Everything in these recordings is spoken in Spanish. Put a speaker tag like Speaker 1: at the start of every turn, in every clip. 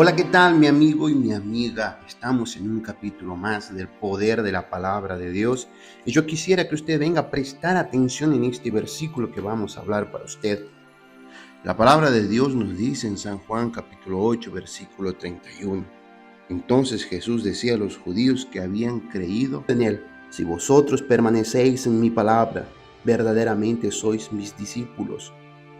Speaker 1: Hola, ¿qué tal mi amigo y mi amiga? Estamos en un capítulo más del poder de la palabra de Dios y yo quisiera que usted venga a prestar atención en este versículo que vamos a hablar para usted. La palabra de Dios nos dice en San Juan capítulo 8 versículo 31. Entonces Jesús decía a los judíos que habían creído en él: si vosotros permanecéis en mi palabra, verdaderamente sois mis discípulos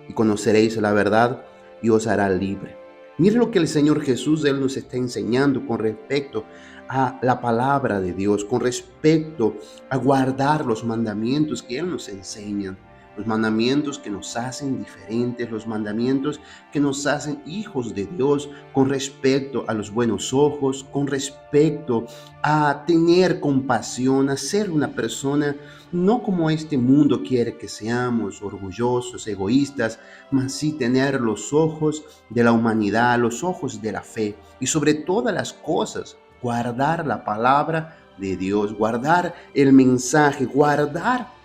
Speaker 1: y conoceréis la verdad y os hará libre. Mire lo que el Señor Jesús, Él nos está enseñando con respecto a la palabra de Dios, con respecto a guardar los mandamientos que Él nos enseña, los mandamientos que nos hacen diferentes, los mandamientos que nos hacen hijos de Dios, con respecto a los buenos ojos, con respecto a tener compasión, a ser una persona no como este mundo quiere que seamos, orgullosos, egoístas, mas sí tener los ojos de la humanidad, los ojos de la fe y sobre todas las cosas, guardar la palabra de Dios, guardar el mensaje, guardar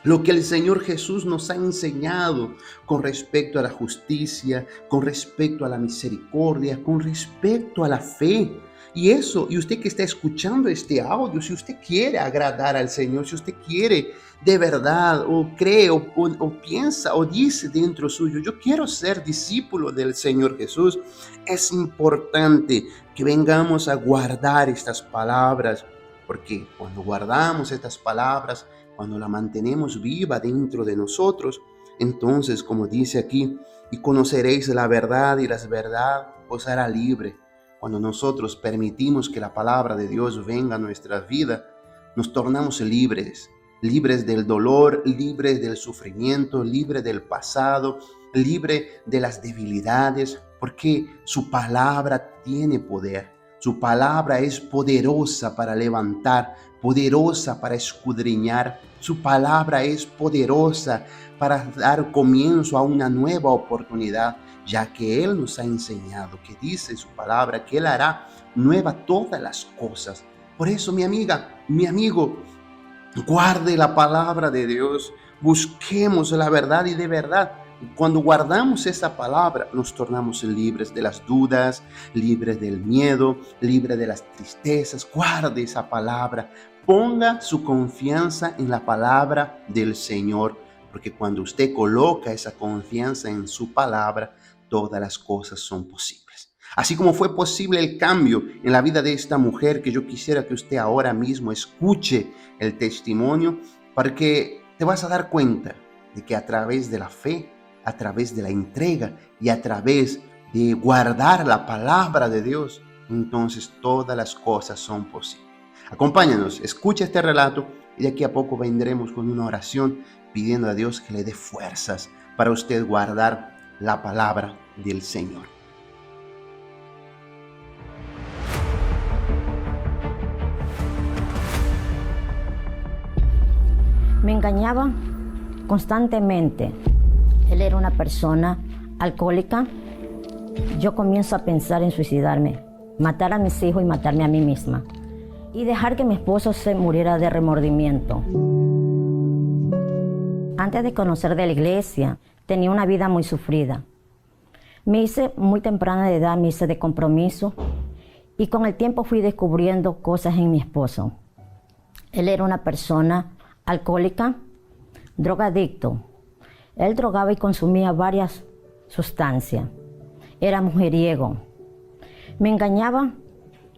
Speaker 1: lo que el Señor Jesús nos ha enseñado con respecto a la justicia, con respecto a la misericordia, con respecto a la fe. Y usted que está escuchando este audio, si usted quiere agradar al Señor, si usted quiere de verdad, o cree, o piensa, o dice dentro suyo: yo quiero ser discípulo del Señor Jesús, es importante que vengamos a guardar estas palabras, porque cuando guardamos estas palabras, cuando la mantenemos viva dentro de nosotros, entonces, como dice aquí, y conoceréis la verdad y la verdad os hará libre. Cuando nosotros permitimos que la palabra de Dios venga a nuestra vida, nos tornamos libres, libres del dolor, libres del sufrimiento, libres del pasado, libres de las debilidades, porque su palabra tiene poder. Su palabra es poderosa para levantar, poderosa para escudriñar. Su palabra es poderosa para dar comienzo a una nueva oportunidad, ya que Él nos ha enseñado, que dice su palabra, que Él hará nueva todas las cosas. Por eso, mi amiga, mi amigo, guarde la palabra de Dios, busquemos la verdad y de verdad. Cuando guardamos esa palabra, nos tornamos libres de las dudas, libres del miedo, libres de las tristezas. Guarde esa palabra. Ponga su confianza en la palabra del Señor, porque cuando usted coloca esa confianza en su palabra, todas las cosas son posibles. Así como fue posible el cambio en la vida de esta mujer, que yo quisiera que usted ahora mismo escuche el testimonio, porque te vas a dar cuenta de que a través de la fe, a través de la entrega y a través de guardar la palabra de Dios, entonces todas las cosas son posibles. Acompáñanos, escucha este relato y de aquí a poco vendremos con una oración pidiendo a Dios que le dé fuerzas para usted guardar la palabra del Señor.
Speaker 2: Me engañaba constantemente. Él era una persona alcohólica. Yo comienzo a pensar en suicidarme, matar a mis hijos y matarme a mí misma, y dejar que mi esposo se muriera de remordimiento. Antes de conocer de la iglesia, tenía una vida muy sufrida. Me hice muy temprana de edad, me hice de compromiso, y con el tiempo fui descubriendo cosas en mi esposo. Él era una persona alcohólica, drogadicto. Él drogaba y consumía varias sustancias. Era mujeriego. Me engañaba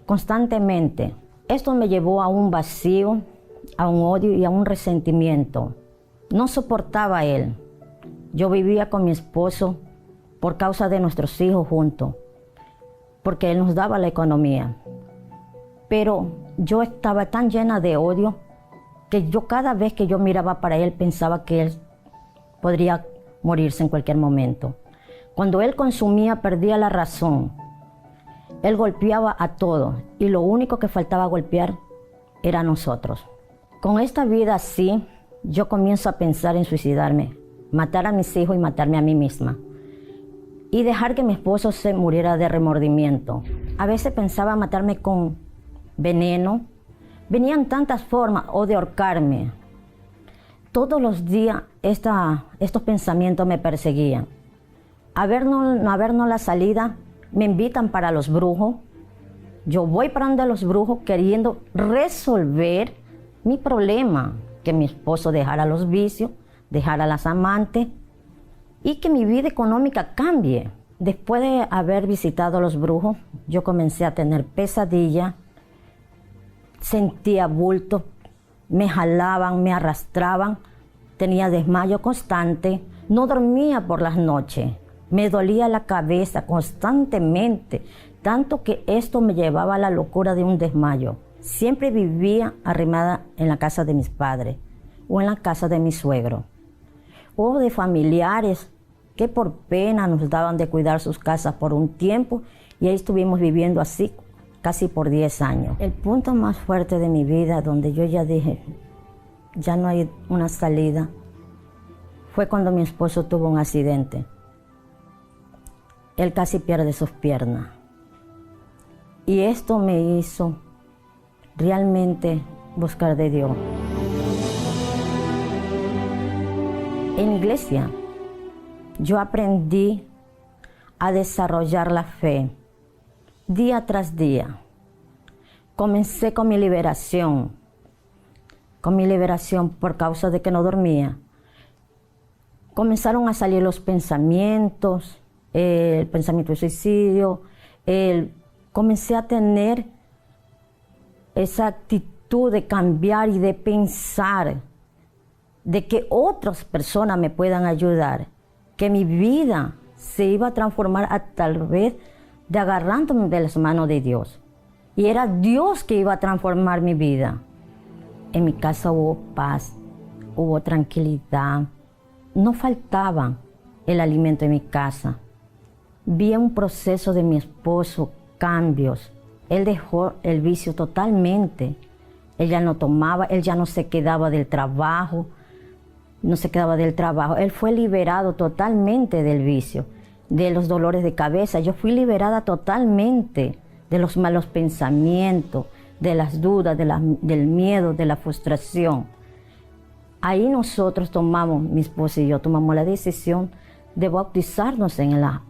Speaker 2: constantemente. Esto me llevó a un vacío, a un odio y a un resentimiento. No soportaba a él. Yo vivía con mi esposo por causa de nuestros hijos juntos, porque él nos daba la economía. Pero yo estaba tan llena de odio que yo cada vez que yo miraba para él pensaba que él podría morirse en cualquier momento. Cuando él consumía, perdía la razón. Él golpeaba a todos y lo único que faltaba golpear era a nosotros. Con esta vida así, yo comienzo a pensar en suicidarme, matar a mis hijos y matarme a mí misma, y dejar que mi esposo se muriera de remordimiento. A veces pensaba matarme con veneno. Venían tantas formas, o de ahorcarme. Todos los días estos pensamientos me perseguían. A vernos la salida, Me invitan para los brujos. Yo voy para donde los brujos queriendo resolver mi problema, que mi esposo dejara los vicios, dejara las amantes y que mi vida económica cambie. Después de haber visitado a los brujos, yo comencé a tener pesadillas, sentía bultos, me jalaban, me arrastraban, tenía desmayo constante, no dormía por las noches, me dolía la cabeza constantemente, tanto que esto me llevaba a la locura de un desmayo. Siempre vivía arrimada en la casa de mis padres o en la casa de mi suegro o de familiares que por pena nos daban de cuidar sus casas por un tiempo y ahí estuvimos viviendo así casi por 10 años. El punto más fuerte de mi vida donde yo ya dije, ya no hay una salida, fue cuando mi esposo tuvo un accidente. Él casi pierde sus piernas. Y esto me hizo realmente buscar de Dios. En la iglesia, yo aprendí a desarrollar la fe día tras día. Comencé con mi liberación por causa de que no dormía. Comenzaron a salir los pensamientos, el pensamiento de suicidio, comencé a tener esa actitud de cambiar y de pensar, de que otras personas me puedan ayudar, que mi vida se iba a transformar a tal vez de agarrándome de las manos de Dios. Y era Dios que iba a transformar mi vida. En mi casa hubo paz, hubo tranquilidad, no faltaba el alimento en mi casa. Vi un proceso de mi esposo, cambios. Él dejó el vicio totalmente. Él ya no tomaba, él ya no se quedaba del trabajo. Él fue liberado totalmente del vicio, de los dolores de cabeza. Yo fui liberada totalmente de los malos pensamientos, de las dudas, del miedo, de la frustración. Ahí nosotros mi esposo y yo tomamos la decisión de bautizarnos en las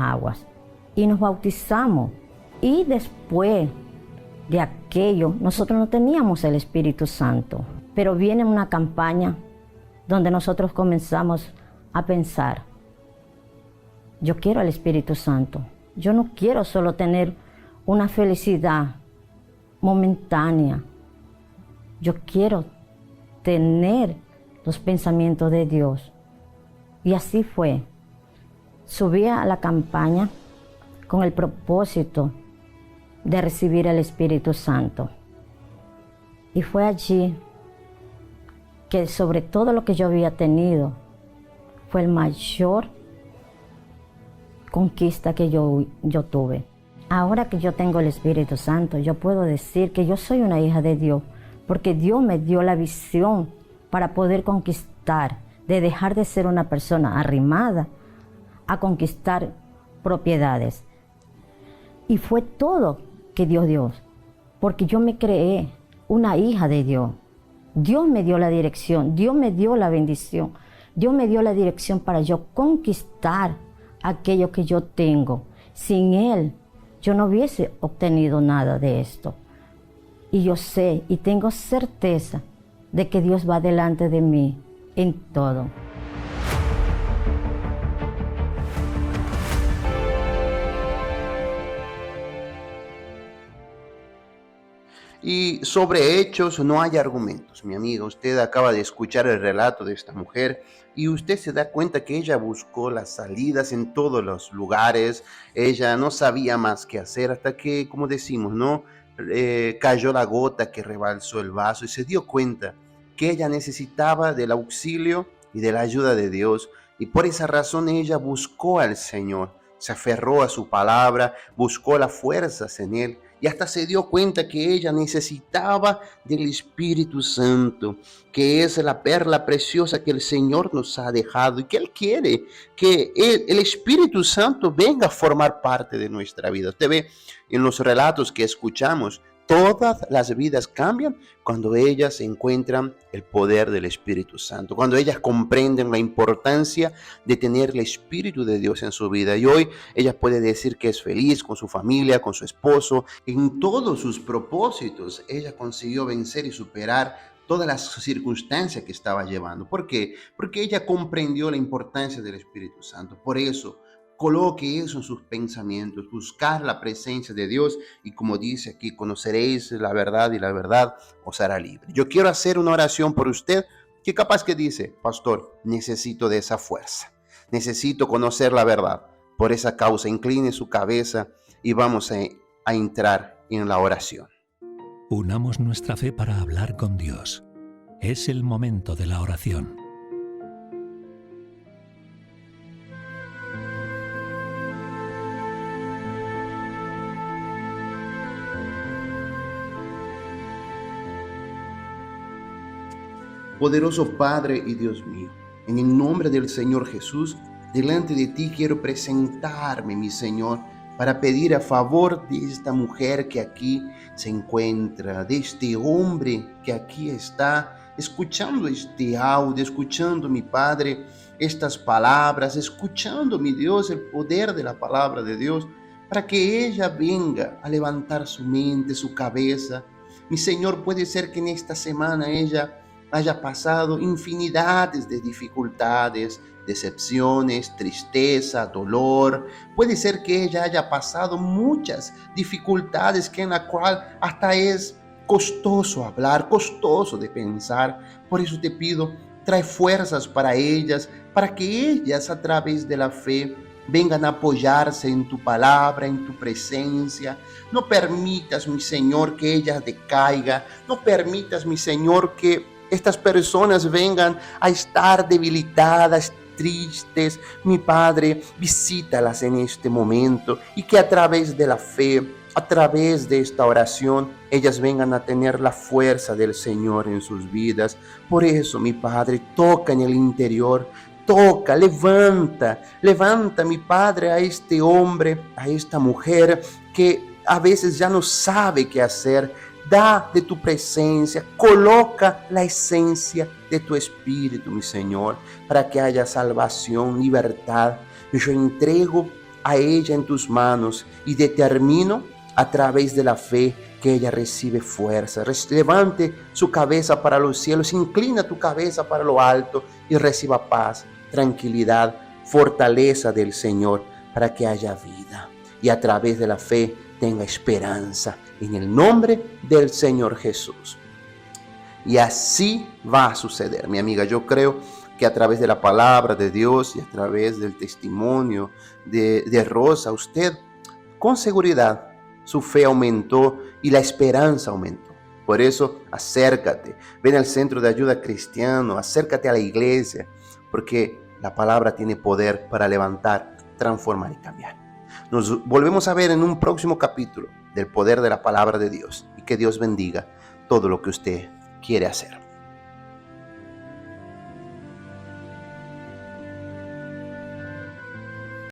Speaker 2: aguas. Y nos bautizamos. Y después de aquello, nosotros no teníamos el Espíritu Santo. Pero viene una campaña donde nosotros comenzamos a pensar, yo quiero el Espíritu Santo. Yo no quiero solo tener una felicidad momentánea. Yo quiero tener los pensamientos de Dios. Y así fue. Subí a la campaña con el propósito de recibir el Espíritu Santo. Y fue allí que sobre todo lo que yo había tenido fue el mayor conquista que yo tuve. Ahora que yo tengo el Espíritu Santo, yo puedo decir que yo soy una hija de Dios, porque Dios me dio la visión para poder conquistar, de dejar de ser una persona arrimada a conquistar propiedades. Y fue todo que Dios dio, porque yo me creé una hija de Dios. Dios me dio la dirección, Dios me dio la bendición, Dios me dio la dirección para yo conquistar aquello que yo tengo. Sin Él, yo no hubiese obtenido nada de esto. Y yo sé y tengo certeza de que Dios va delante de mí en todo.
Speaker 1: Y sobre hechos no hay argumentos, mi amiga. Usted acaba de escuchar el relato de esta mujer y usted se da cuenta que ella buscó las salidas en todos los lugares. Ella no sabía más qué hacer hasta que, como decimos, ¿no? Cayó la gota que rebalsó el vaso y se dio cuenta que ella necesitaba del auxilio y de la ayuda de Dios. Y por esa razón ella buscó al Señor, se aferró a su palabra, buscó las fuerzas en Él. Y hasta se dio cuenta que ella necesitaba del Espíritu Santo, que es la perla preciosa que el Señor nos ha dejado y que Él quiere que el Espíritu Santo venga a formar parte de nuestra vida. Usted ve en los relatos que escuchamos, todas las vidas cambian cuando ellas encuentran el poder del Espíritu Santo, cuando ellas comprenden la importancia de tener el Espíritu de Dios en su vida. Y hoy ella puede decir que es feliz con su familia, con su esposo, en todos sus propósitos. Ella consiguió vencer y superar todas las circunstancias que estaba llevando. ¿Por qué? Porque ella comprendió la importancia del Espíritu Santo. Por eso, coloque eso en sus pensamientos, buscar la presencia de Dios y como dice aquí, conoceréis la verdad y la verdad os hará libre. Yo quiero hacer una oración por usted que capaz que dice, pastor, necesito de esa fuerza, necesito conocer la verdad. Por esa causa, incline su cabeza y vamos a entrar en la oración.
Speaker 3: Unamos nuestra fe para hablar con Dios. Es el momento de la oración.
Speaker 1: Poderoso Padre y Dios mío, en el nombre del Señor Jesús, delante de ti quiero presentarme, mi Señor, para pedir a favor de esta mujer que aquí se encuentra, de este hombre que aquí está, escuchando este audio, escuchando, mi Padre, estas palabras, escuchando, mi Dios, el poder de la palabra de Dios, para que ella venga a levantar su mente, su cabeza. Mi Señor, puede ser que en esta semana ella haya pasado infinidades de dificultades, decepciones, tristeza, dolor. Puede ser que ella haya pasado muchas dificultades que en la cual hasta es costoso hablar, costoso de pensar. Por eso te pido, trae fuerzas para ellas, para que ellas a través de la fe vengan a apoyarse en tu palabra, en tu presencia. No permitas, mi Señor, que ellas decaigan. No permitas, mi Señor, que estas personas vengan a estar debilitadas, tristes. Mi Padre, visítalas en este momento y que a través de la fe, a través de esta oración, ellas vengan a tener la fuerza del Señor en sus vidas. Por eso, mi Padre, toca en el interior, toca, levanta, mi Padre, a este hombre, a esta mujer que a veces ya no sabe qué hacer. Da de tu presencia, coloca la esencia de tu Espíritu, mi Señor, para que haya salvación, libertad. Yo entrego a ella en tus manos y determino a través de la fe que ella recibe fuerza. Levante su cabeza para los cielos, inclina tu cabeza para lo alto y reciba paz, tranquilidad, fortaleza del Señor para que haya vida. Y a través de la fe tenga esperanza en el nombre del Señor Jesús. Y así va a suceder, mi amiga. Yo creo que a través de la palabra de Dios y a través del testimonio de Rosa, usted con seguridad su fe aumentó y la esperanza aumentó. Por eso acércate, ven al Centro de Ayuda Cristiano, acércate a la iglesia, porque la palabra tiene poder para levantar, transformar y cambiar. Nos volvemos a ver en un próximo capítulo del poder de la palabra de Dios y que Dios bendiga todo lo que usted quiere hacer.